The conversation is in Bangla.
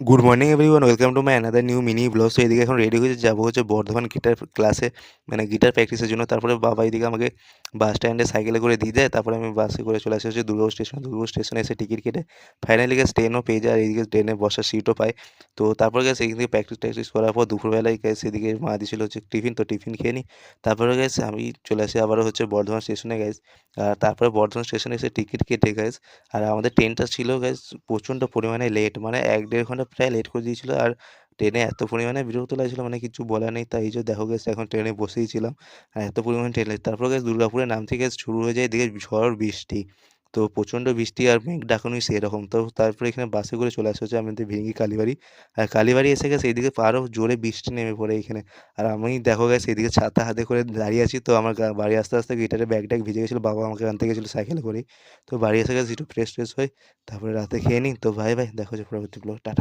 Good morning everyone, welcome to my another new mini blog. So এদিকে এখন রেডি হয়েছে, যাবো হচ্ছে বর্ধমান গিটার ক্লাসে, মানে গিটার প্র্যাকটিসের জন্য। তারপরে বাবা এদিকে আমাকে বাস স্ট্যান্ডে সাইকেলে করে দিয়ে যায়, তারপরে আমি বাসে করে চলে আসি হচ্ছে দুর্গাপুর স্টেশন। দুর্গাপুর স্টেশনে এসে টিকিট কেটে ফাইনালি গেছে ট্রেনও পেয়ে যায়, আর এইদিকে ট্রেনে বসার সিটও পাই। তো তারপরে গেছে এদিকে প্র্যাকটিস ট্যাকটিস করার পর দুপুরবেলায় গেছে এদিকে মা দিয়েছিল হচ্ছে টিফিন, তো টিফিন খেয়ে নিই। তারপরে গেছে আমি চলে আসি আবারও হচ্ছে বর্ধমান স্টেশনে গাইজ। আর তারপরে বর্ধমান স্টেশনে এসে টিকিট কেটে গাইজ, আর আমাদের ট্রেনটা ছিল গাইজ প্রচণ্ড পরিমাণে লেট, মানে 1-1.5 ঘন্টা প্রায় লেট করে দিয়েছিল। আর ট্রেনে এত পরিমাণে বিরক্ত লাগছিল, মানে কিছু বলার নেই। তাই এই যে দেখো গেছে এখন ট্রেনে বসেই ছিলাম, আর এত পরিমাণে ট্রেন লেট। তারপর গেছে দুর্গাপুরে নামতে গেছে শুরু হয়ে যায় এদিকে ঝড় বৃষ্টি। তো প্রচণ্ড বৃষ্টি আর মেঘ ডাকানোই সেরকম। তো তারপরে এখানে বাসে করে চলে আসা হচ্ছে আমাদের ভেঙ্গি কালীবাড়ি। আর কালীবাড়ি এসে গেছে এইদিকে আরও জোরে বৃষ্টি নেমে পড়ে এখানে। আর আমি দেখো গেছে এদিকে ছাতা হাতে করে দাঁড়িয়ে আছি। তো আমার বাড়ি আসতে আসতে গিটারের ব্যাগ ট্যাগ ভিজে গেছিলো, বাবা আমাকে আনতে গেছিলো সাইকেলে করেই। তো বাড়ি এসে গেছে একটু ফ্রেশ ট্রেশ হয়ে তারপরে রাতে খেয়ে নিই। তো বাই বাই, দেখা হচ্ছে পরবর্তী ব্লগ, টাটা।